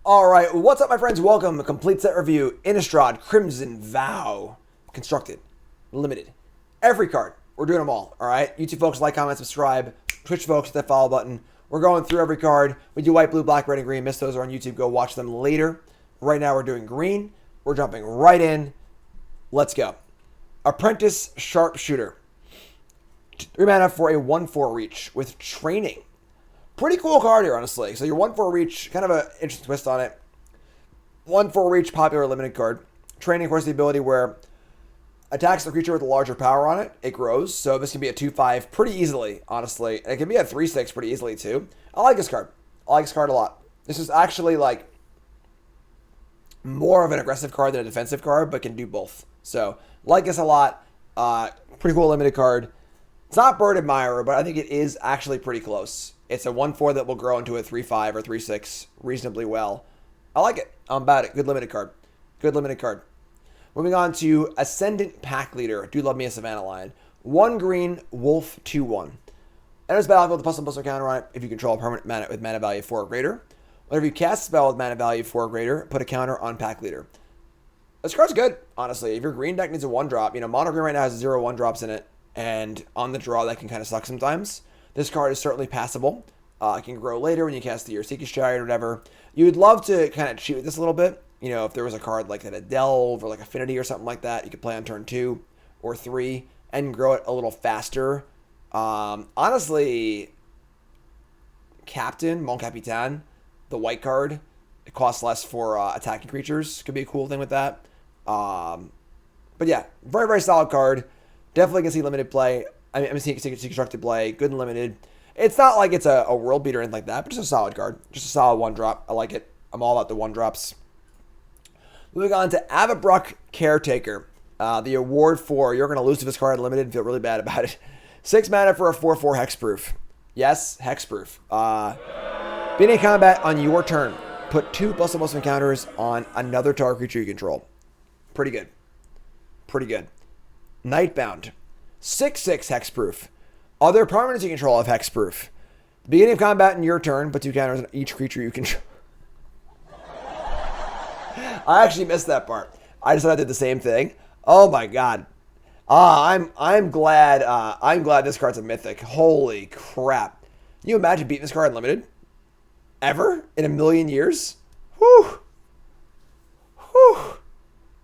All right, what's up, my friends? Welcome. A complete set review. Innistrad, Crimson Vow. Constructed. Limited. Every card. We're doing them all. All right. YouTube folks, like, comment, subscribe. Twitch folks, hit that follow button. We're going through every card. We do white, blue, black, red, and green. Missed those are on YouTube. Go watch them later. Right now, we're doing green. We're jumping right in. Let's go. Apprentice Sharpshooter. 3 mana for a 1/4 reach with training. Pretty cool card here, honestly. So your 1/4 reach, kind of an interesting twist on it. 1/4 reach, popular limited card. Training, of course, the ability where attacks the creature with a larger power on it, it grows. So this can be a 2/5 pretty easily, honestly. And it can be a 3/6 pretty easily, too. I like this card. I like this card a lot. This is actually, like, more of an aggressive card than a defensive card, but can do both. So, like this a lot. Pretty cool limited card. It's not Bird Admirer, but I think it is actually pretty close. It's a 1/4 that will grow into a 3/5 or 3/6 reasonably well. I like it. I'm about it. Good limited card. Good limited card. Moving on to Ascendant Pack Leader. I do love me a Savannah Lion. 1 green, Wolf, 2/1. Enters battlefield with a +1/+1 counter on it if you control a permanent mana with mana value 4 or greater. Whenever you cast a spell with mana value 4 or greater, put a counter on Pack Leader. This card's good, honestly. If your green deck needs a 1-drop, mono green right now has 0 1-drops in it, and on the draw that can kind of suck sometimes. This card is certainly passable. It can grow later when you cast the Seeker's Chariot or whatever. You would love to kind of cheat with this a little bit. If there was a card like that, a Delve or like Affinity or something like that, you could play on turn 2 or 3 and grow it a little faster. Honestly, Captain, Mon Capitan, the white card, it costs less for attacking creatures. Could be a cool thing with that. But yeah, very, very solid card. Definitely can see limited play. I'm seeing constructed play. Good and limited. It's not like it's a world beater or anything like that, but just a solid card. Just a solid 1-drop. I like it. I'm all about the 1-drops. Moving on to Avabruck Caretaker. The award for you're going to lose to this card unlimited and feel really bad about it. 6 mana for a 4/4 hexproof. Yes, hexproof. Being in combat on your turn, put 2 +1/+1 encounters on another target creature you control. Pretty good. Pretty good. Nightbound. 6/6 hexproof. Other permanents you control have hexproof. Beginning of combat in your turn, put 2 counters on each creature you control. I actually missed that part. I just thought I did the same thing. Oh my god. I'm glad. I'm glad this card's a mythic. Holy crap! Can you imagine beating this card unlimited? Ever in a million years? Whew. Whew.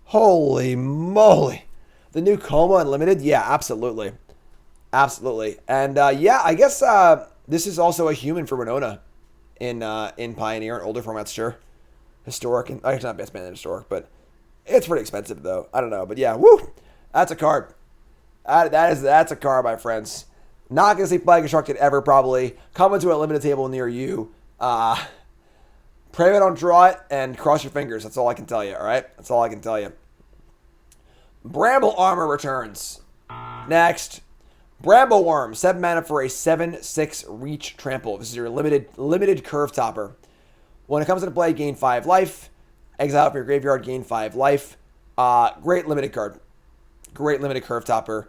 Holy moly! The new Coma Unlimited? Yeah, absolutely. Absolutely. And yeah, I guess this is also a human for Winona in Pioneer and older formats, sure. Historic, and it's not best man than historic, but it's pretty expensive though. I don't know, but yeah, woo! That's a card. That's a card, my friends. Not gonna see play constructed ever, probably. Come into a limited table near you. Pray I don't draw it and cross your fingers. That's all I can tell you. All right, that's all I can tell you. Bramble Armor returns. Next, Bramble Worm, 7 mana for a 7/6 reach trample. This is your limited curve topper. When it comes into play, gain 5 life. Exile from your graveyard, gain 5 life. Great limited card. Great limited curve topper.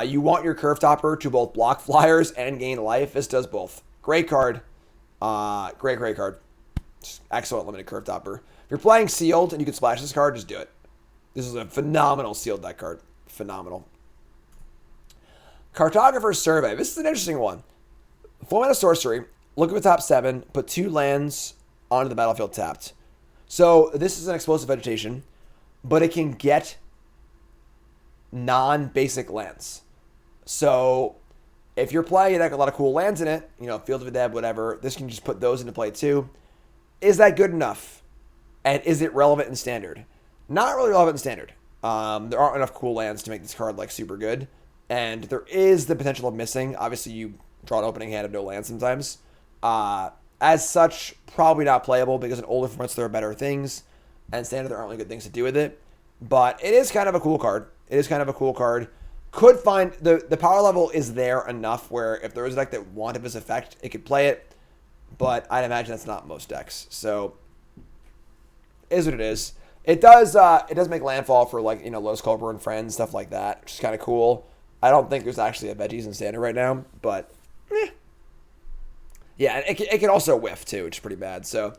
You want your curve topper to both block flyers and gain life. This does both. Great card. Great card. Just excellent limited curve topper. If you're playing sealed and you can splash this card, just do it. This is a phenomenal sealed deck card. Phenomenal. Cartographer's Survey. This is an interesting one. 4 mana sorcery. Look at the top 7. Put 2 lands onto the battlefield tapped. So this is an explosive vegetation, but it can get non-basic lands. So if you're playing a deck with a lot of cool lands in it, Field of the Dead, whatever, this can just put those into play too. Is that good enough? And is it relevant in Standard? Not really relevant in Standard. There aren't enough cool lands to make this card like super good. And there is the potential of missing. Obviously, you draw an opening hand of no land sometimes. As such, probably not playable because in older formats there are better things. And Standard, there aren't really good things to do with it. But it is kind of a cool card. It is kind of a cool card. Could find... The power level is there enough where if there was a deck that wanted this effect, it could play it. But I'd imagine that's not most decks. So, it is what it is. It does make landfall for Lotus Cobra and Friends, stuff like that, which is kind of cool. I don't think there's actually a veggies in Standard right now, but yeah, and it can also whiff too, which is pretty bad. So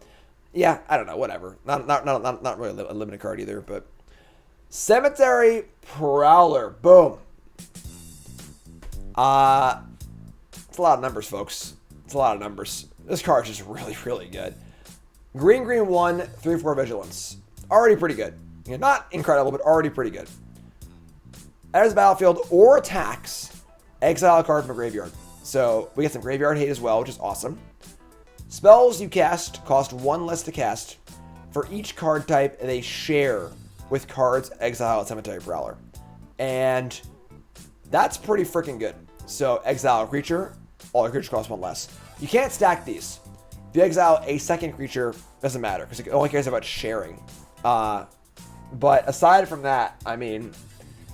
Yeah, I don't know, whatever. Not really a limited card either, but Cemetery Prowler. Boom. It's a lot of numbers, folks. It's a lot of numbers. This card is just really, really good. Green, green, 1, 3/4 vigilance. Already pretty good. You know, not incredible, but already pretty good. Enters the battlefield or attacks, exile a card from a graveyard. So we get some graveyard hate as well, which is awesome. Spells you cast cost 1 less to cast for each card type they share with cards exile Cemetery Prowler. And that's pretty freaking good. So exile a creature, all the creatures cost 1 less. You can't stack these. If you exile a second creature, doesn't matter because it only cares about sharing. But aside from that, I mean,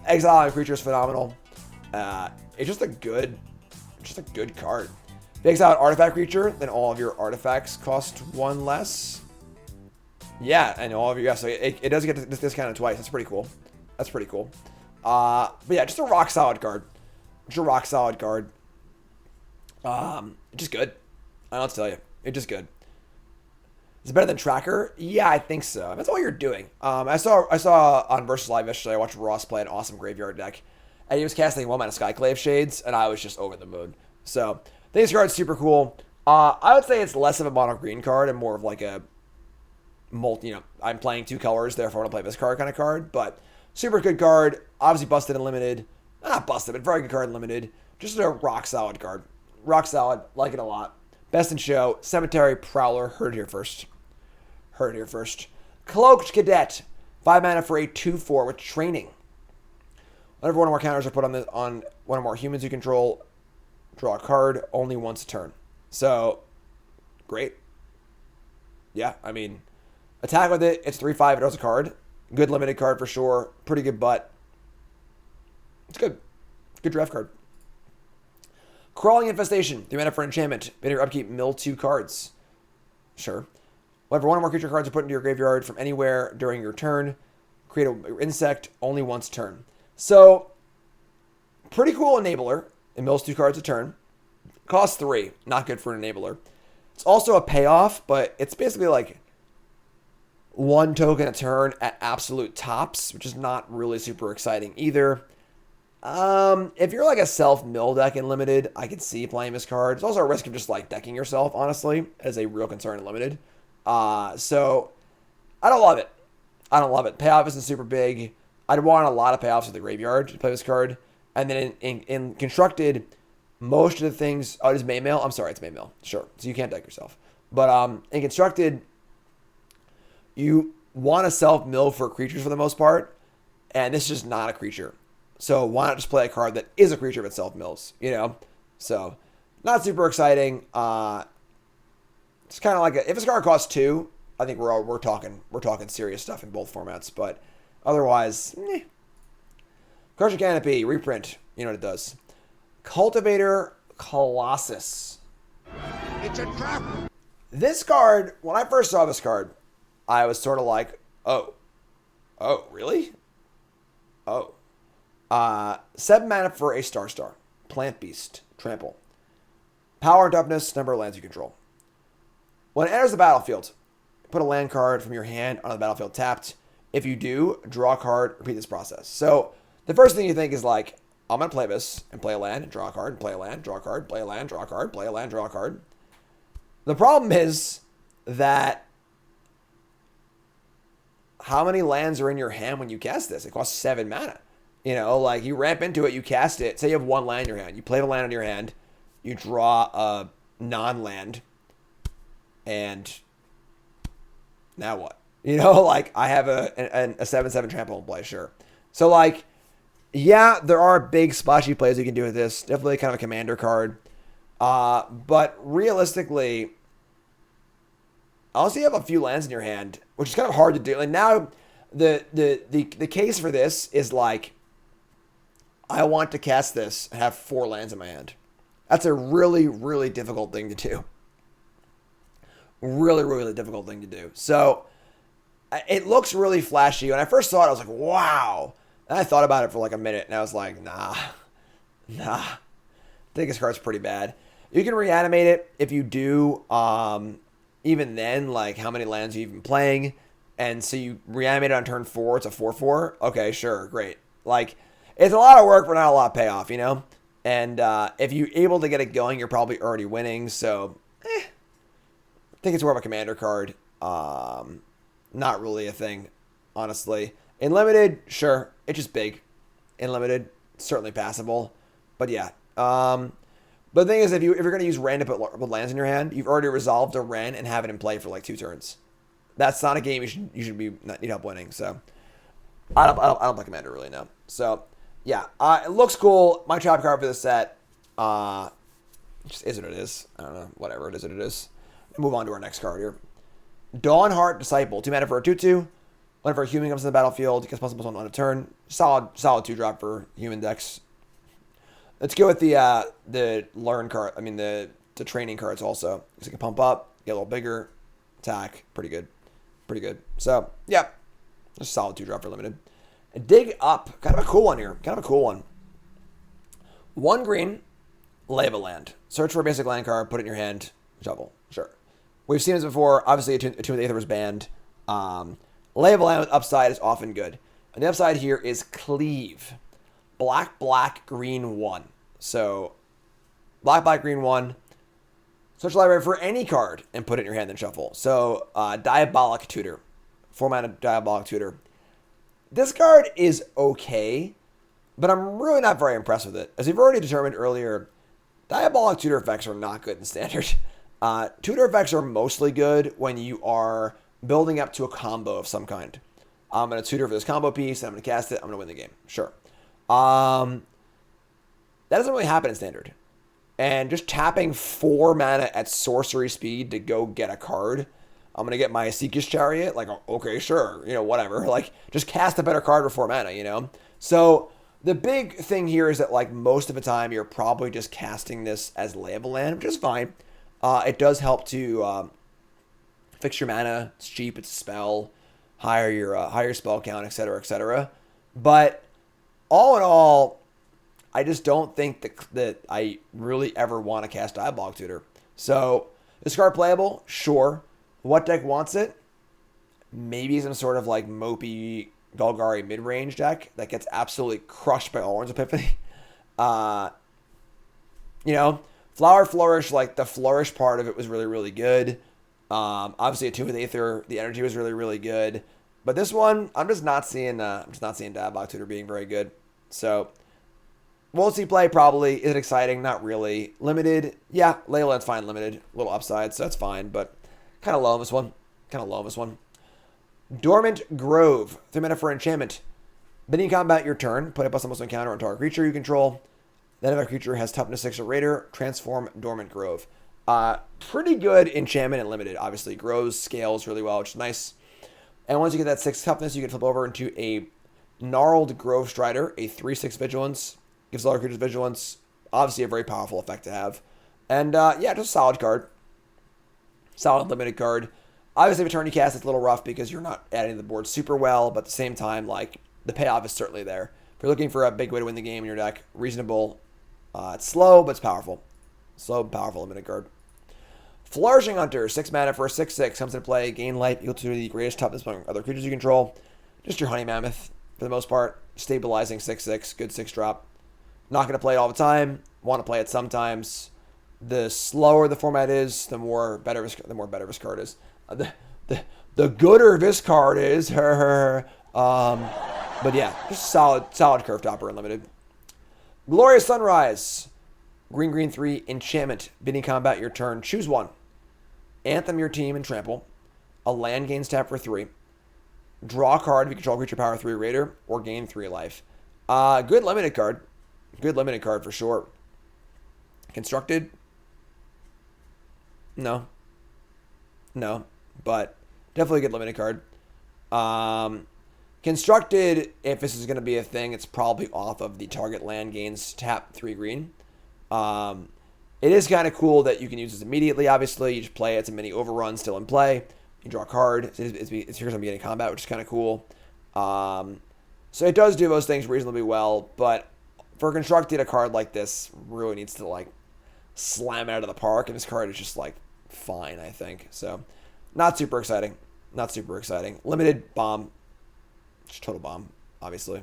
exiling a creature is phenomenal. It's just a good card. If you exile an artifact creature, then all of your artifacts cost 1 less. Yeah, and all of your, yeah, so it does get this discounted twice. That's pretty cool. That's pretty cool. But yeah, just a rock solid card. Just a rock solid card. Just good. I don't know what to tell you. It's just good. Is it better than Tracker? Yeah, I think so. That's all you're doing. I saw on Versus Live yesterday, I watched Ross play an awesome graveyard deck. And he was casting 1 mana Skyclave Shades, and I was just over the moon. So, I think this card's super cool. I would say it's less of a mono green card and more of like a multi, I'm playing 2 colors, therefore I want to play this card kind of card. But super good card. Obviously busted and limited. Not busted, but very good card and limited. Just a rock solid card. Rock solid. Like it a lot. Best in show. Cemetery Prowler. Heard it here first. Heard it here first. Cloaked Cadet. 5 mana for a 2/4 with training. Whenever one or more counters are put on one or more humans you control, draw a card only once a turn. So, great. Yeah, I mean, attack with it. It's 3/5. It draws a card. Good limited card for sure. Pretty good butt. It's good. Good draft card. Crawling Infestation. 3 mana for enchantment. Bid your upkeep, mill 2 cards. Sure. Whenever one or more creature cards are put into your graveyard from anywhere during your turn, create an insect only once a turn. So, pretty cool enabler. It mills 2 cards a turn. Costs 3. Not good for an enabler. It's also a payoff, but it's basically like 1 token a turn at absolute tops, which is not really super exciting either. If you're like a self-mill deck in Limited, I could see playing this card. There's also a risk of just like decking yourself, honestly, as a real concern in Limited. So I don't love it. I don't love it. Payoff isn't super big. I'd want a lot of payoffs with the graveyard to play this card. And then in Constructed, most of the things... Oh, it is Maymail? I'm sorry, it's Maymail. Sure. So you can't deck yourself. But in Constructed, you want to self-mill for creatures for the most part. And this is just not a creature. So why not just play a card that is a creature but self-mills, So, not super exciting. It's kind of like if this card costs 2, I think we're talking serious stuff in both formats. But otherwise, Crushing Canopy, reprint. You know what it does. Cultivator Colossus. It's a trap. This card, when I first saw this card, I was sort of like, oh, really? Oh. 7 mana for a star. Plant Beast. Trample. Power and toughness, number of lands you control. When it enters the battlefield, put a land card from your hand on the battlefield tapped. If you do, draw a card, repeat this process. So, the first thing you think is like, I'm going to play this and play a land and draw a card and play a land, draw a card, play a land, draw a card, play a land, draw a card. The problem is that how many lands are in your hand when you cast this? It costs 7 mana. Like you ramp into it, you cast it. Say you have 1 land in your hand. You play the land in your hand. You draw a non-land. And now what? Like I have a 7/7 trample in play, sure. So like, yeah, there are big splashy plays you can do with this. Definitely kind of a commander card. But realistically, unless you have a few lands in your hand, which is kind of hard to do. Like now, the case for this is like, I want to cast this and have 4 lands in my hand. That's a really, really difficult thing to do. Really, really difficult thing to do. So, it looks really flashy. When I first saw it, I was like, wow. And I thought about it for like a minute, and I was like, nah. I think this card's pretty bad. You can reanimate it if you do even then, like, how many lands are you even playing? And so you reanimate it on turn 4, it's a 4/4. Okay, sure, great. Like, it's a lot of work, but not a lot of payoff, you know? And if you're able to get it going, you're probably already winning. So, I think it's more of a commander card. Not really a thing, honestly. In limited, sure, it's just big. In limited, certainly passable. But yeah. But the thing is, if you're going to use Ren to put lands in your hand, you've already resolved a Ren and have it in play for like 2 turns. That's not a game you should need help winning. So I don't play commander really, no. So yeah, it looks cool. My trap card for this set, just is what it is. I don't know, whatever it is, what it is. Move on to our next card here. Dawnheart Disciple, 2 mana for a 2/2. Whenever a human comes to the battlefield, it gets +1/+1 on a turn. Solid 2-drop for human decks. Let's go with the learn card. I mean the training cards also, because it can pump up, get a little bigger, attack, pretty good. So yeah, just solid 2-drop for limited. Dig Up, kind of a cool one here. 1 green, Lava Land. Search for a basic land card, put it in your hand, shuffle. Sure. We've seen this before. Obviously, Attune of the Aether was banned. Lava Land with upside is often good. And the upside here is Cleave. Black, green 1. So, black, green 1. Search library for any card and put it in your hand and shuffle. So, Diabolic Tutor. 4 mana Diabolic Tutor. This card is okay, but I'm really not very impressed with it. As we've already determined earlier, Diabolic Tutor effects are not good in Standard. Tutor effects are mostly good when you are building up to a combo of some kind. I'm going to tutor for this combo piece, and I'm going to cast it, I'm going to win the game. Sure. That doesn't really happen in Standard. And just tapping 4 mana at sorcery speed to go get a card, I'm going to get my Seekish Chariot, like, okay, sure, you know, whatever. Like, just cast a better card for 4 mana, you know? So, the big thing here is that, like, most of the time, you're probably just casting this as Lava Land, which is fine. It does help to fix your mana. It's cheap. It's a spell. Higher your spell count, etc., etc. But all in all, I just don't think that I really ever want to cast Diabolic Tutor. So, is card playable? Sure. What deck wants it? Maybe some sort of like mopey Golgari mid-range deck that gets absolutely crushed by Orange Epiphany. You know, Flower Flourish, like the flourish part of it was really, really good. Obviously, Attune of the Aether, the energy was really, really good. But this one, I'm just not seeing Diabolic Tutor being very good. So, we'll see play probably. Is it exciting? Not really. Limited, yeah, Leyland's fine. Limited, a little upside, so that's fine. But kind of low on this one. Dormant Grove, 3 mana for enchantment. Beginning combat your turn, put a +1/+1 counter on target creature you control. Then if a creature has toughness 6 or greater, transform Dormant Grove. Pretty good enchantment and limited. Obviously, grows, scales really well, which is nice. And once you get that 6 toughness, you can flip over into a Gnarled Grove Strider, a 3/6 vigilance. Gives all creatures vigilance. Obviously, a very powerful effect to have. And yeah, just a solid card. Solid limited card. Obviously, if a turn you cast, it's a little rough because you're not adding to the board super well, but at the same time, like, the payoff is certainly there. If you're looking for a big way to win the game in your deck, reasonable. It's slow, but it's powerful. Slow, powerful limited card. Flourishing Hunter, 6 mana for a 6/6. Comes into play, gain life equal to the greatest toughness among other creatures you control. Just your Honey Mammoth, for the most part. Stabilizing 6/6, good 6-drop. Not going to play it all the time. Want to play it sometimes. The slower the format is, the more better this card is. The gooder this card is. But yeah, just solid curve topper and limited. Glorious Sunrise. Green 3 enchantment. Beginning combat your turn. Choose 1. Anthem your team and trample. A land gains tap for 3. Draw a card if you control creature power 3 or greater, or gain 3 life. Good limited card. Good limited card for sure. Constructed? No. But definitely a good limited card. Constructed, if this is going to be a thing, it's probably off of the target land gains tap 3 green. It is kind of cool that you can use this immediately, obviously. You just play it. It's a mini overrun still in play. You draw a card. It's here some beginning combat, which is kind of cool. So it does do those things reasonably well, but for constructed, a card like this really needs to, like, slam it out of the park, and this card is just, like, fine, I think. So, not super exciting. Not super exciting. Limited bomb. Just total bomb, obviously.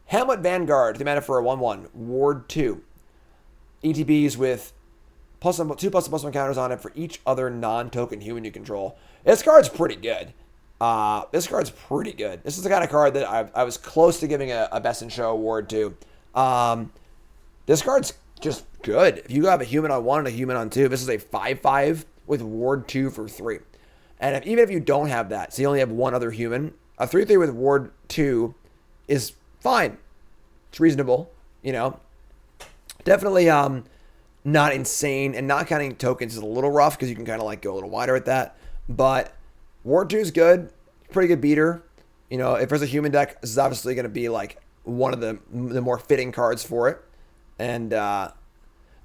Hamlet Vanguard, the mana for a 1/1. Ward 2. ETBs with +2/+1 counters on it for each other non-token human you control. This card's pretty good. This card's pretty good. This is the kind of card that I was close to giving a Best in Show award to. This card's just good. If you have a human on 1 and a human on 2, this is a 5/5 with Ward 2 for 3. And even if you don't have that, so you only have one other human, a 3/3 with Ward 2 is fine. It's reasonable, Definitely not insane, and not counting tokens is a little rough because you can kind of like go a little wider at that. But Ward 2 is good. Pretty good beater. If there's a human deck, this is obviously going to be like one of the more fitting cards for it. And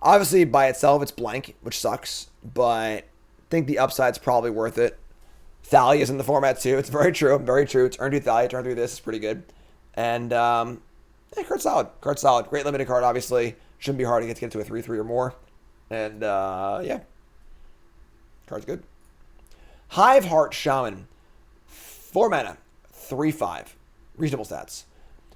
obviously by itself it's blank, which sucks, but I think the upside's probably worth it. Thalia's in the format too. It's very true. Very true. It's earn 2 Thalia, turn 3 this. It's pretty good. And card's solid. Card's solid. Great limited card, obviously. Shouldn't be hard to get to a 3/3 or more. And yeah. Card's good. Hiveheart Shaman. 4 mana. 3/5. Reasonable stats.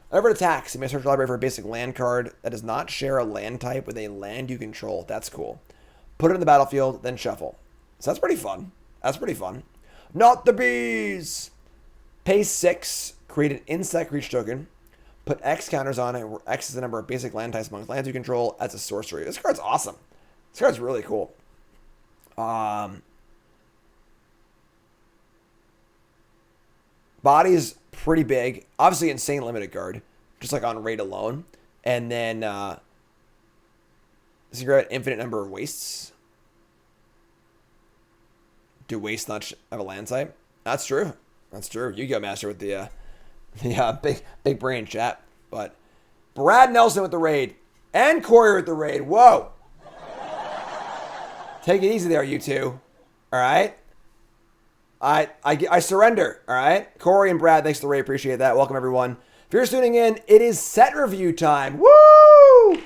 Whenever it attacks, you may search your library for a basic land card that does not share a land type with a land you control. That's cool. Put it in the battlefield, then shuffle. So that's pretty fun. That's pretty fun. Not the bees! Pay 6. Create an insect creature token. Put X counters on it, where X is the number of basic land types amongst lands you control as a sorcery. This card's awesome. This card's really cool. Body's pretty big. Obviously, insane limited card. Just like on raid alone. And then, does he grab an infinite number of wastes? Do wastes not have a land type? That's true. That's true. You go master with the big brain chat. But Brad Nelson with the raid. And Corey with the raid. Whoa. Take it easy there, you two. All right. I surrender, all right? Corey and Brad, thanks for the raid. Appreciate that. Welcome, everyone. If you're just tuning in, it is set review time. Woo!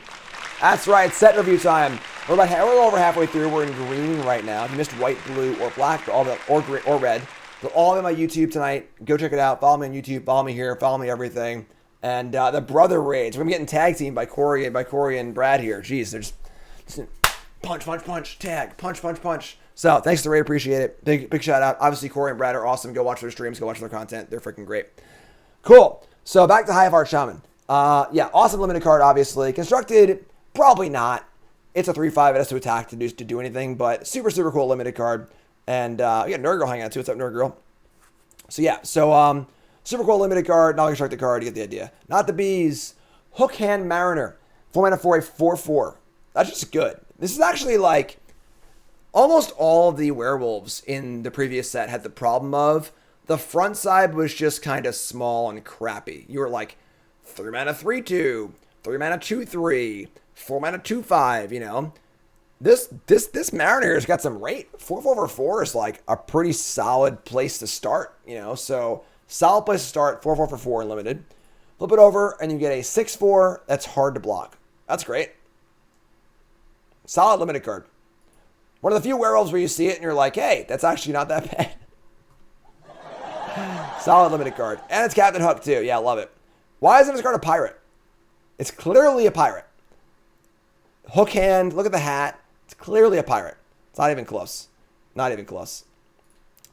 That's right, set review time. We're over halfway through. We're in green right now. If you missed white, blue, or black, or red, they're all in my YouTube tonight. Go check it out. Follow me on YouTube. Follow me here. Follow me everything. And the brother raids. We're getting tag teamed by Corey and Brad here. Jeez, they're just punch, tag, punch. So, thanks to Ray, appreciate it. Big shout out. Obviously, Corey and Brad are awesome. Go watch their streams. Go watch their content. They're freaking great. Cool. So, back to Hiveheart Shaman. Yeah, awesome limited card, obviously. Constructed, probably not. It's a 3/5. It has to attack to do anything, but super, super cool limited card. And, we got Nerd Girl hanging out too. What's up, Nerd Girl? So, yeah. So, super cool limited card. Not constructed card. You get the idea. Not the bees. Hookhand Mariner. 4 mana for a 4/4. That's just good. This is actually like... Almost all of the werewolves in the previous set had the problem of the front side was just kind of small and crappy. You were like 3 mana 3/2, 3 mana 2/3, 4 mana 2/5, This Mariner's got some rate. 4/4 is like a pretty solid place to start, So solid place to start, 4/4 for 4 limited. Flip it over and you get a 6/4 that's hard to block. That's great. Solid limited card. One of the few werewolves where you see it and you're like, hey, that's actually not that bad. Solid limited card. And it's Captain Hook too. Yeah, I love it. Why isn't this card a pirate? It's clearly a pirate. Hook hand, look at the hat. It's clearly a pirate. It's not even close. Not even close.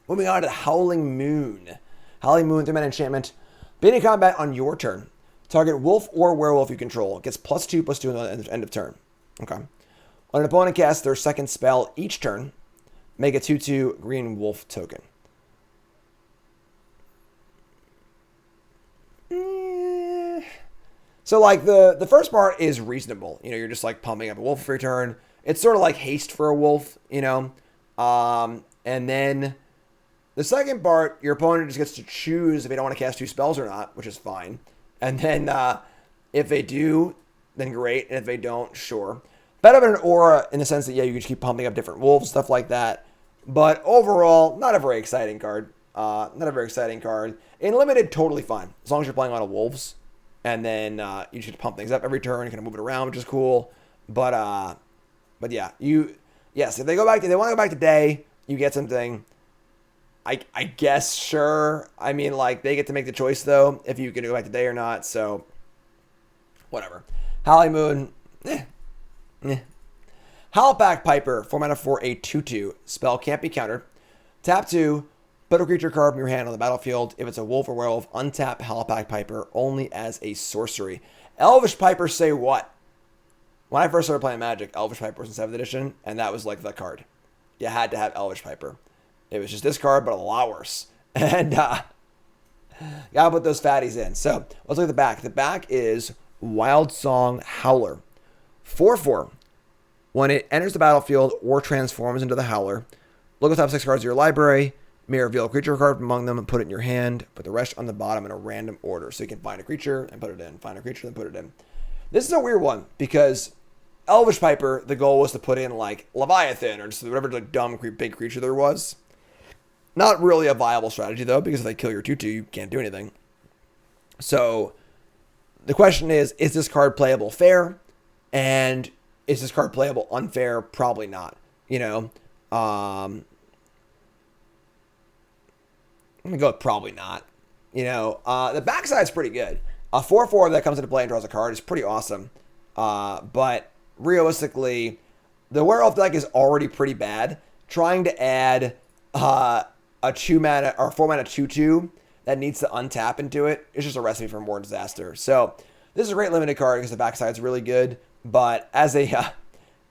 Moving on to Howling Moon. Howling Moon, 3 mana enchantment. Beginning combat on your turn. Target wolf or werewolf you control. Gets +2/+2 at the end of turn. Okay. When an opponent casts their second spell each turn, make a 2/2 green wolf token. So like the first part is reasonable. You're just like pumping up a wolf for your turn. It's sort of like haste for a wolf, And then the second part, your opponent just gets to choose if they don't want to cast 2 spells or not, which is fine. And then if they do, then great. And if they don't, sure. Better than an aura in the sense that, yeah, you can just keep pumping up different wolves, stuff like that. But overall, not a very exciting card. In limited, totally fine. As long as you're playing a lot of wolves. And then you should pump things up every turn. You can move it around, which is cool. But yeah, Yes, if they want to go back today, you get something. I guess, sure. I mean, like, they get to make the choice, though, if you can go back today or not, so whatever. Howling Moon, Howlback Piper, 4 mana for a 2/2. Spell can't be countered. Tap 2, put a creature card from your hand on the battlefield. If it's a wolf or werewolf, untap Howlback Piper only as a sorcery. Elvish Piper say what? When I first started playing Magic, Elvish Piper was in 7th edition, and that was like the card. You had to have Elvish Piper. It was just this card, but a lot worse. And gotta put those fatties in. So let's look at the back. The back is Wild Song Howler. 4/4. When it enters the battlefield or transforms into the Howler, look at the top 6 cards of your library, may reveal a creature card from among them and put it in your hand, put the rest on the bottom in a random order. So you can find a creature and put it in, find a creature and put it in. This is a weird one because Elvish Piper, the goal was to put in like Leviathan or just whatever like dumb big creature there was. Not really a viable strategy, though, because if they kill your 2/2, you can't do anything. So the question is this card playable fair? And is this card playable unfair? Probably not. You know, I'm going to go with probably not. You know, the backside's pretty good. A 4/4 that comes into play and draws a card is pretty awesome. But realistically, the werewolf deck is already pretty bad. Trying to add a 2 mana or 4 mana 2/2 that needs to untap into it is just a recipe for more disaster. So this is a great limited card because the backside's really good, but as a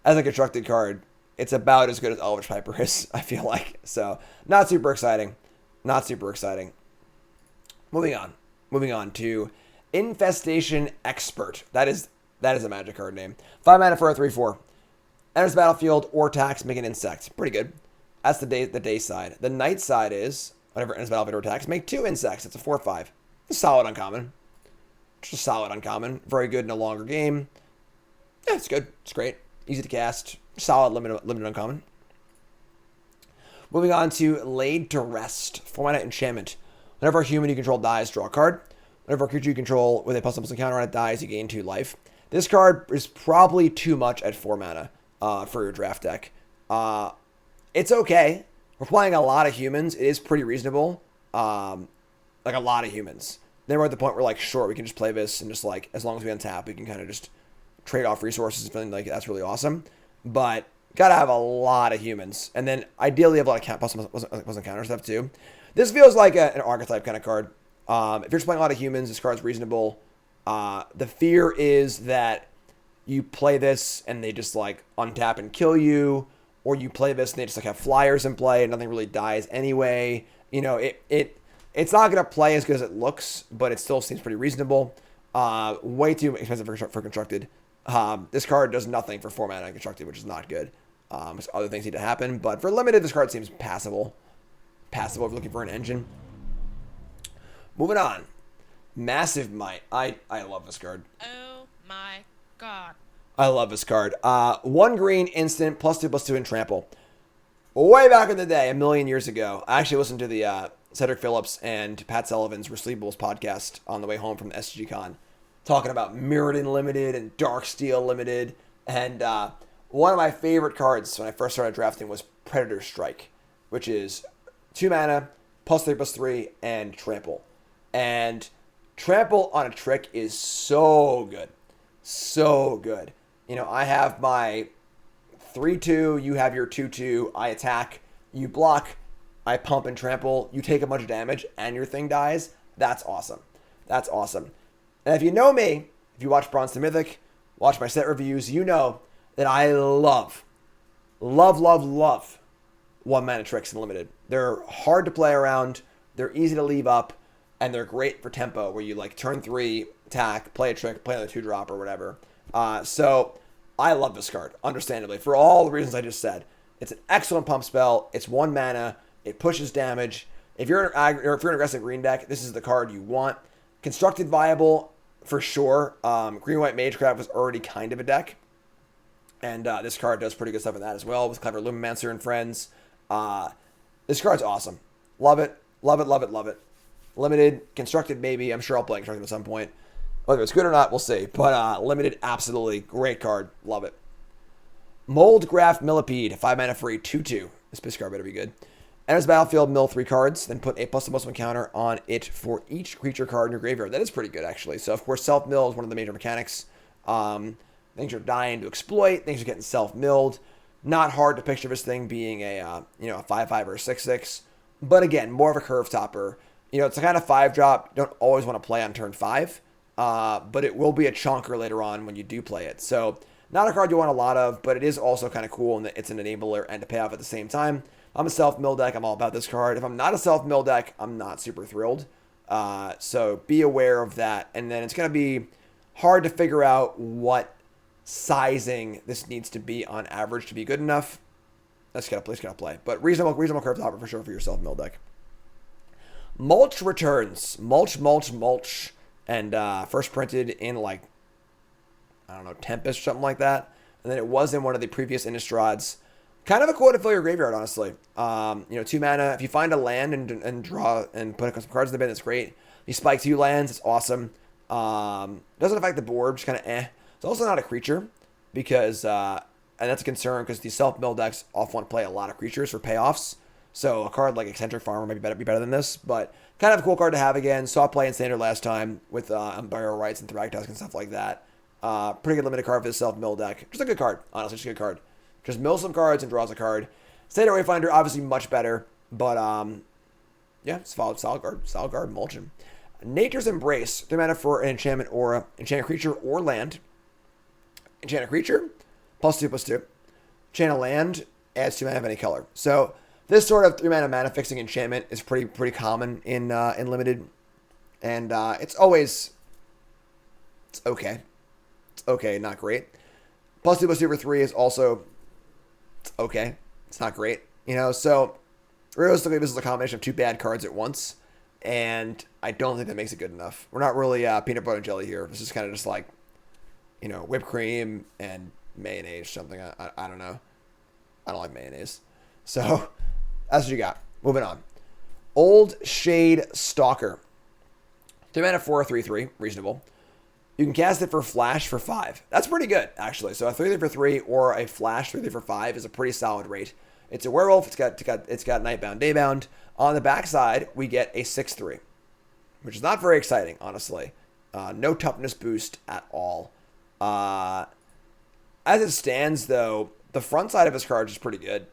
constructed card, it's about as good as Elvish Piper is, I feel like. So not super exciting. Not super exciting. Moving on to Infestation Expert. That is a Magic card name. 5 mana for a 3/4. Enters the battlefield or attacks, make an insect. Pretty good. That's the day side. The night side is, whenever it enters the battlefield or attacks, make 2 insects. It's a 4/5. It's solid uncommon. Just a solid uncommon. Very good in a longer game. Yeah, it's good. It's great. Easy to cast. Solid limited uncommon. Moving on to Laid to Rest. 4 mana enchantment. Whenever a human you control dies, draw a card. Whenever a creature you control with a +1/+1 counter on it dies, you gain 2 life. This card is probably too much at 4 mana for your draft deck. It's okay. We're playing a lot of humans. It is pretty reasonable. Like a lot of humans. Then we're at the point where like, sure, we can just play this and just like, as long as we untap, we can kind of just trade off resources and feeling like that's really awesome. But gotta have a lot of humans. And then ideally have a lot of +1/+1 counter stuff too. This feels like an archetype kind of card. If you're just playing a lot of humans, this card's reasonable. The fear is that you play this and they just like untap and kill you, or you play this and they just like have flyers in play and nothing really dies anyway. You know, it's not going to play as good as it looks, but it still seems pretty reasonable. Way too expensive for constructed. This card does nothing for 4 mana constructed, which is not good. Other things need to happen, but for limited, this card seems passable. Passable if you're looking for an engine. Moving on. Massive Might. I love this card. Oh my god. I love this card. 1 green instant, +2/+2 and trample. Way back in the day, a million years ago, I actually listened to the Cedric Phillips and Pat Sullivan's Sleepables podcast on the way home from the SG Con, talking about Mirrodin Limited and Darksteel Limited. And one of my favorite cards when I first started drafting was Predator Strike, which is 2 mana, +3/+3, and trample. And trample on a trick is so good. So good. You know, I have my 3/2, you have your 2/2, I attack, you block, I pump and trample, you take a bunch of damage, and your thing dies. That's awesome. That's awesome. And if you know me, if you watch Bronze to Mythic, watch my set reviews, you know that I love 1 mana tricks in Limited. They're hard to play around, they're easy to leave up, and they're great for tempo, where you like turn 3, attack, play a trick, play another 2-drop or whatever. So I love this card, understandably, for all the reasons I just said. It's an excellent pump spell. It's 1 mana. It pushes damage. If you're an aggressive green deck, this is the card you want. Constructed viable for sure. Green-white Magecraft was already kind of a deck, and this card does pretty good stuff in that as well with Clever Lumimancer and friends. This card's awesome. Love it. Love it. Love it. Love it. Limited, constructed maybe. I'm sure I'll play constructed at some point. Whether it's good or not, we'll see. But limited, absolutely great card. Love it. Mold Graft Millipede, 5 mana free, 2/2. This base card better be good. Enters battlefield, mill 3 cards, then put a +1/+1 counter on it for each creature card in your graveyard. That is pretty good, actually. So, of course, self-mill is one of the major mechanics. Things are dying to exploit. Things are getting self-milled. Not hard to picture this thing being a 5/5 or a 6/6. But again, more of a curve topper. It's a kind of 5-drop. You don't always want to play on turn 5. But it will be a chonker later on when you do play it. So, not a card you want a lot of, but it is also kind of cool in that it's an enabler and a payoff at the same time. I'm a self-mill deck. I'm all about this card. If I'm not a self-mill deck, I'm not super thrilled. So be aware of that. And then it's going to be hard to figure out what sizing this needs to be on average to be good enough. That's got to play. But reasonable curve topper for sure for your self-mill deck. Mulch returns. Mulch. And first printed in Tempest or something like that. And then it was in one of the previous Innistrads. Kind of a cool to fill your graveyard, honestly. 2 mana. If you find a land and draw and put some cards in the bin, that's great. You spike 2 lands, it's awesome. Doesn't affect the board, just kind of eh. It's also not a creature because, and that's a concern because these self-mill decks often want to play a lot of creatures for payoffs. So a card like Eccentric Farmer might be better than this, but kind of a cool card to have again. Saw play in Standard last time with Burial Rights and Thragtusk and stuff like that. Pretty good limited card for the self-mill deck. Just a good card, honestly, just a good card. Just mills some cards and draws a card. Standard Wayfinder, obviously much better. But, solid card, mulching. Nature's Embrace. 3 mana for an enchantment aura. Enchant a creature or land. Enchant a creature, +2/+2. Enchant a land, adds 2 mana of any color. So, this sort of 3 mana fixing enchantment is pretty common in Limited. And it's okay. It's okay, not great. +2/+2 for 3 is also... It's okay. It's not great. So realistically, this is a combination of 2 bad cards at once. And I don't think that makes it good enough. We're not really peanut butter and jelly here. This is kind of just like, whipped cream and mayonnaise or something. I don't know. I don't like mayonnaise. So that's what you got. Moving on. Old Shade Stalker. 3 mana for a 3/3. Reasonable. You can cast it for flash for 5. That's pretty good, actually. So a 3/3 for 3 or a flash 3/3 for 5 is a pretty solid rate. It's a werewolf. It's got Nightbound, Daybound. On the backside, we get a 6/3, which is not very exciting, honestly. No toughness boost at all. As it stands, though, the front side of his card is pretty good.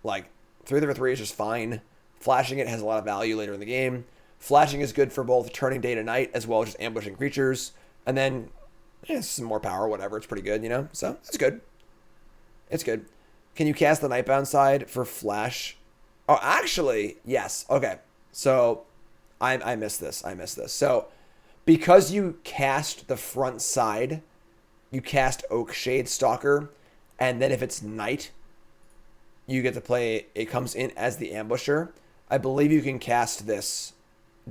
3/3 for 3 is just fine. Flashing it has a lot of value later in the game. Flashing is good for both turning day to night as well as just ambushing creatures. And then, some more power, whatever. It's pretty good, So, it's good. It's good. Can you cast the Nightbound side for flash? Oh, actually, yes. Okay. So, I missed this. So, because you cast the front side, you cast Oak Shade Stalker, and then if it's night, you get to play, it comes in as the ambusher. I believe you can cast this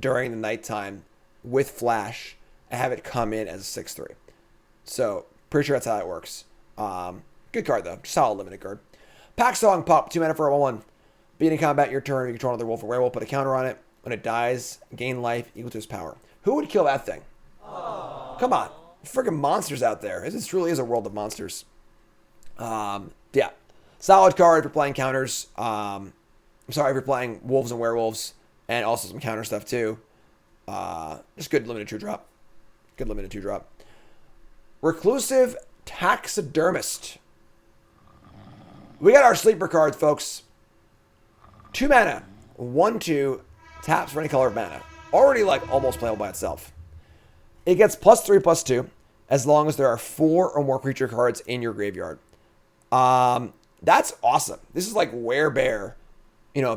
during the nighttime with flash and have it come in as a 6/3. So, pretty sure that's how it works. Good card, though. Solid limited card. Pack Song Pup, 2 mana for a 1/1. Being in combat your turn, you control another wolf or werewolf, put a counter on it. When it dies, gain life equal to its power. Who would kill that thing? Aww. Come on. Freaking monsters out there. This truly is a world of monsters. Yeah. Solid card if you're playing counters. I'm sorry if you're playing wolves and werewolves. And also some counter stuff too. Just good limited 2-drop. Good limited 2-drop. Reclusive Taxidermist. We got our sleeper cards, folks. 2 mana. 1/2. Taps for any color of mana. Already almost playable by itself. It gets +3/+2 as long as there are 4 or more creature cards in your graveyard. That's awesome. This is werebear,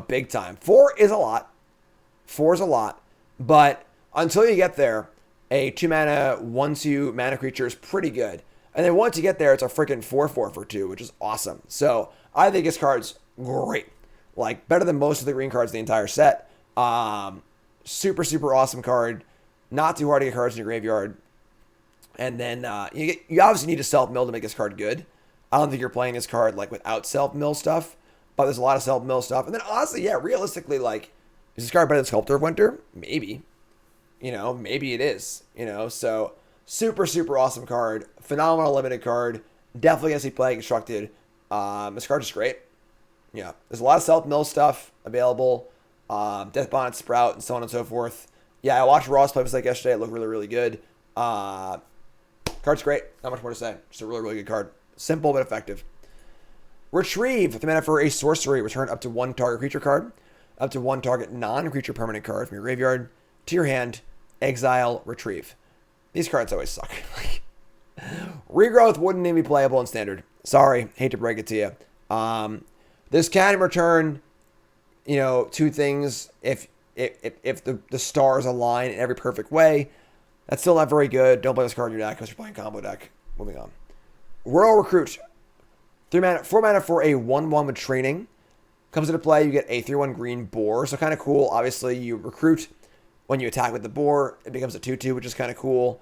big time. 4 is a lot. 4 is a lot. But until you get there, a 2 mana, 1/2 mana creature is pretty good. And then once you get there, it's a freaking 4/4 for 2, which is awesome. So I think his card's great. Better than most of the green cards in the entire set. Super, super awesome card. Not too hard to get cards in your graveyard. And then you obviously need to self-mill to make this card good. I don't think you're playing this card without self-mill stuff. But there's a lot of self-mill stuff. And then honestly, yeah, realistically, is this card better than Sculptor of Winter? Maybe. Maybe it is. So super, super awesome card. Phenomenal limited card. Definitely going to see play constructed. This card's just great. Yeah, there's a lot of self-mill stuff available. Death Bonnet, Sprout, and so on and so forth. Yeah, I watched Ross play this like yesterday. It looked really, really good. Card's great. Not much more to say. Just a really, really good card. Simple but effective. Retrieve. The mana for a sorcery. Return up to one target creature card. Up to one target non-creature permanent card from your graveyard to your hand. Exile. Retrieve. These cards always suck. Regrowth wouldn't even be playable in Standard. Sorry. Hate to break it to you. This can return, two things if the stars align in every perfect way. That's still not very good. Don't play this card in your deck because you're playing combo deck. Moving on. Royal Recruit. 4 mana for a 1/1 with training. Comes into play, you get a 3/1 green boar. So kind of cool. Obviously, you recruit when you attack with the boar. It becomes a 2/2, which is kind of cool.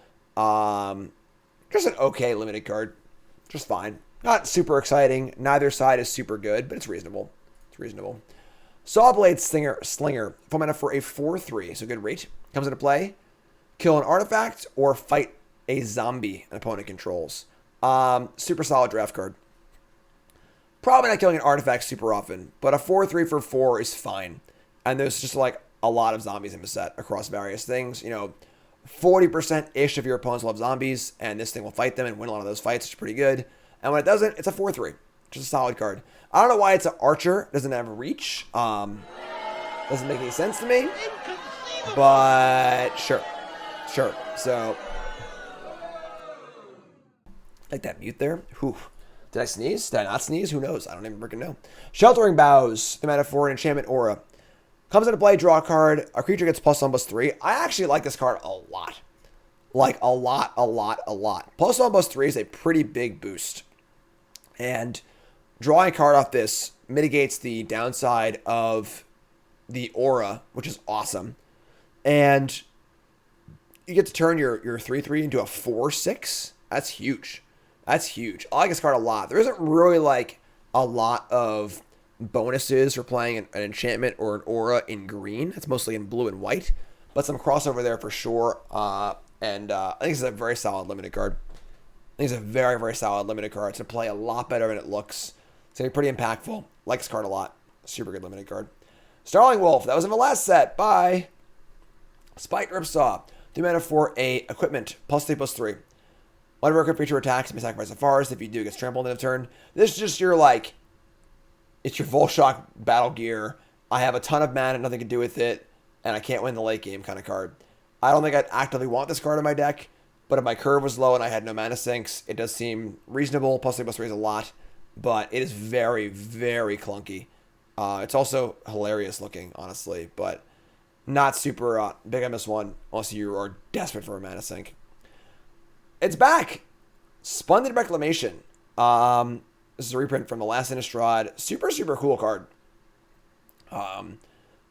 Just an okay limited card. Just fine. Not super exciting. Neither side is super good, but it's reasonable. It's reasonable. Sawblade Slinger. 4 mana for a 4/3. So good rate. Comes into play. Kill an artifact or fight a zombie an opponent controls. Super solid draft card. Probably not killing an artifact super often, but a 4/3 for 4 is fine. And there's just like a lot of zombies in the set across various things. 40%-ish of your opponents will have zombies, and this thing will fight them and win a lot of those fights, which is pretty good. And when it doesn't, it's a 4/3. Just a solid card. I don't know why it's an archer. Doesn't have reach. Doesn't make any sense to me. But sure. So, like that mute there. Whew. Did I sneeze? Did I not sneeze? Who knows? I don't even freaking know. Sheltering Boughs. The mana for an enchantment aura. Comes into play, draw a card. A creature gets +1/+3. I actually like this card a lot. Like a lot. +1/+3 is a pretty big boost. And drawing a card off this mitigates the downside of the aura, which is awesome. And you get to turn your 3/3 into a 4/6. That's huge. I like this card a lot. There isn't really like a lot of bonuses for playing an enchantment or an aura in green. It's mostly in blue and white, but some crossover there for sure. And I think it's a very solid limited card. I think it's a very, very solid limited card. It's going to play a lot better than it looks. It's going to be pretty impactful. Like this card a lot. Super good limited card. Starling Wolf. That was in the last set. Bye. Spiked Ripsaw. 2 mana for a equipment. +3/+3. Whenever a creature attacks, it may sacrifice a forest. If you do, it gets trampled in a turn. This is just your, it's your Volshock battle gear. I have a ton of mana, nothing to do with it, and I can't win the late game kind of card. I don't think I'd actively want this card in my deck, but if my curve was low and I had no mana sinks, it does seem reasonable. +3/+3 is a lot, but it is very, very clunky. It's also hilarious looking, honestly, but not super big on this one unless you are desperate for a mana sink. It's back. Splendid Reclamation. This is a reprint from the last Innistrad. Super, super cool card.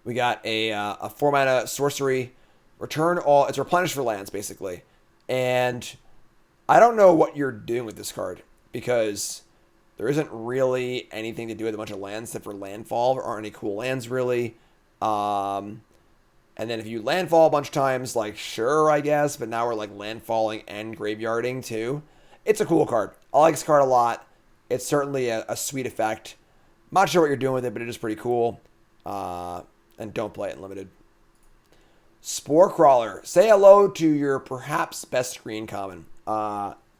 We got a 4 mana sorcery. Return all. It's replenished for lands, basically. And I don't know what you're doing with this card because there isn't really anything to do with a bunch of lands except for landfall. There aren't any cool lands, really. And then if you landfall a bunch of times, sure, I guess. But now we're landfalling and graveyarding too. It's a cool card. I like this card a lot. It's certainly a sweet effect. I'm not sure what you're doing with it, but it is pretty cool. And don't play it in limited. Spore Crawler. Say hello to your perhaps best green common.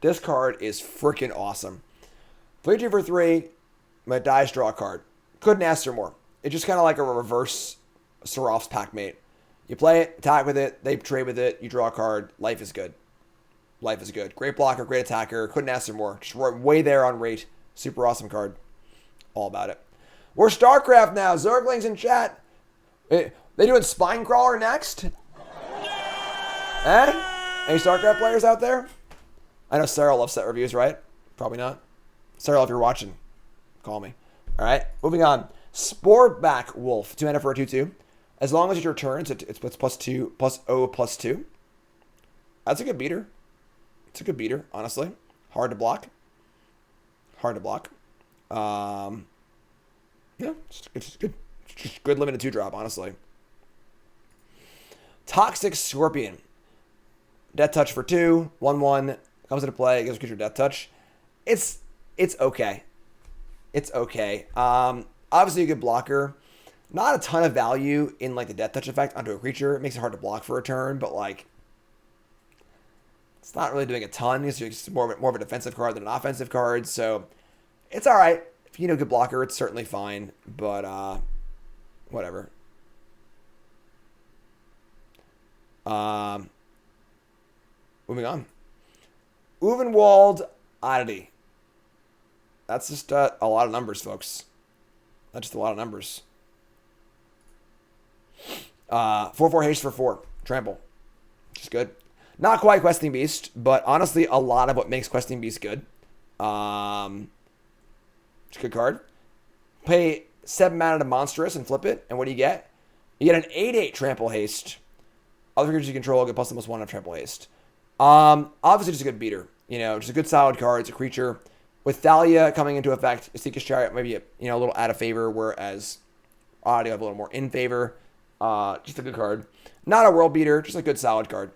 This card is freaking awesome. 3/2 for 3. My dice draw a card. Couldn't ask for more. It's just kind of like a reverse Seraph's Packmate. You play it, attack with it, they trade with it, you draw a card. Life is good. Great blocker, great attacker. Couldn't ask for more. Just way there on rate. Super awesome card. All about it. We're StarCraft now. Zergling's in chat. They doing Spinecrawler next? Any StarCraft players out there? I know Sarah loves set reviews, right? Probably not. Sarah, if you're watching, call me. All right, moving on. Sporeback Wolf. 2 mana for a 2/2. As long as it's your turn, it's +2, +0/+2. That's a good beater. It's a good beater, honestly. Hard to block. Yeah, it's good. It's just good limited 2-drop, honestly. Toxic Scorpion. Death Touch for 2, 1/1. Comes into play, gives a creature Death Touch. It's it's okay. It's okay. Obviously a good blocker. Not a ton of value in like the death touch effect onto a creature. It makes it hard to block for a turn, but like it's not really doing a ton. It's more of a defensive card than an offensive card. So it's all right. If you know good blocker, it's certainly fine. But whatever. Moving on. Uvenwald Oddity. That's just a lot of numbers, folks. That's just a lot of numbers. 4/4 haste for 4. Trample. Which is good. Not quite Questing Beast, but honestly, a lot of what makes Questing Beast good. It's a good card. Pay 7 mana to Monstrous and flip it, and what do you get? You get an 8/8 Trample Haste. Other creatures you control get plus the +1 of Trample Haste. Obviously just a good beater. You know, just a good solid card. It's a creature. With Thalia coming into effect, Seeker's Chariot maybe a little out of favor, whereas Oddity have a little more in favor. Just a good card. Not a world beater, just a good solid card.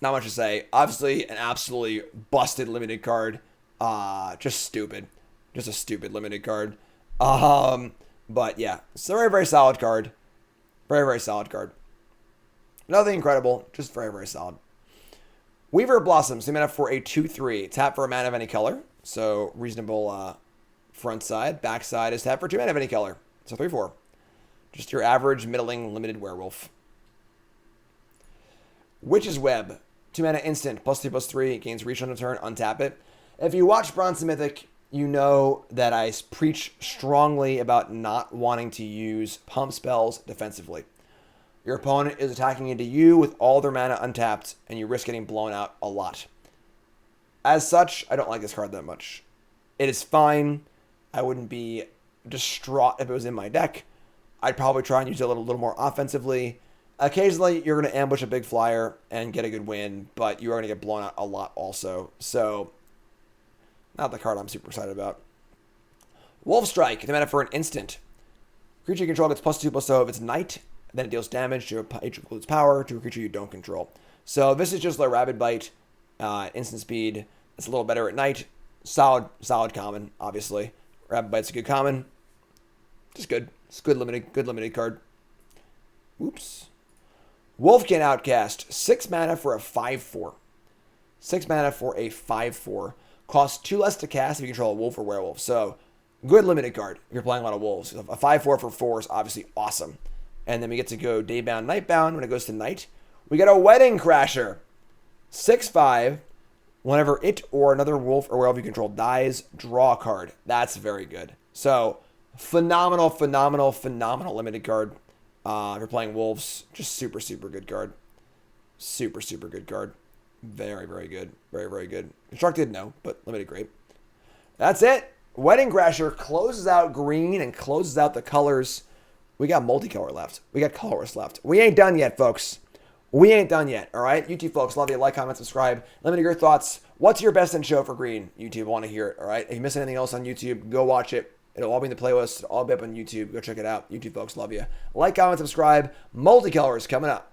Not much to say. Obviously, an absolutely busted limited card. Just stupid. Just a stupid limited card. But yeah, it's a very, very solid card. Very, very solid card. Nothing incredible, just very, very solid. Weaver Blossoms, 2 mana for a 2/3. Tap for a mana of any color. So reasonable front side. Back side is tap for 2 mana of any color. So 3/4. Just your average middling limited werewolf. Witch's Web, 2 mana instant, +2/+3, gains reach on a turn, untap it. If you watch Bronze and Mythic, you know that I preach strongly about not wanting to use pump spells defensively. Your opponent is attacking into you with all their mana untapped, and you risk getting blown out a lot. As such, I don't like this card that much. It is fine. I wouldn't be distraught if it was in my deck. I'd probably try and use it a little more offensively. Occasionally, you're going to ambush a big flyer and get a good win, but you are going to get blown out a lot also. So, not the card I'm super excited about. Wolf Strike, 2 mana for an instant. Creature you control gets +2/+0 if it's night. Then it deals damage to a creature with its power to a creature you don't control. So this is just like Rabid Bite, instant speed. It's a little better at night. Solid common, obviously. Rabid Bite's a good common. Just good. It's good limited card. Oops. Wolfkin Outcast, 6 mana for a 5/4. 6 mana for a 5/4. Costs 2 less to cast if you control a wolf or werewolf. So, good limited card if you're playing a lot of wolves. A 5/4 for 4 is obviously awesome. And then we get to go Daybound, Nightbound. When it goes to night, we get a Wedding Crasher. 6/5. Whenever it or another wolf or werewolf you control dies, draw a card. That's very good. So, phenomenal limited card. If you're playing wolves, just super good card. Super good card. Very, very good. Very, very good. Constructed, no, but limited, great. That's it. Wedding Crasher closes out green and closes out the colors. We got multicolor left. We got colorless left. We ain't done yet, folks. We ain't done yet, all right? YouTube folks, love you. Like, comment, subscribe. Let me know your thoughts. What's your best in show for green? YouTube, I want to hear it, all right? If you miss anything else on YouTube, go watch it. It'll all be in the playlist. It'll all be up on YouTube. Go check it out. YouTube folks, love you. Like, comment, subscribe. Multicolor is coming up.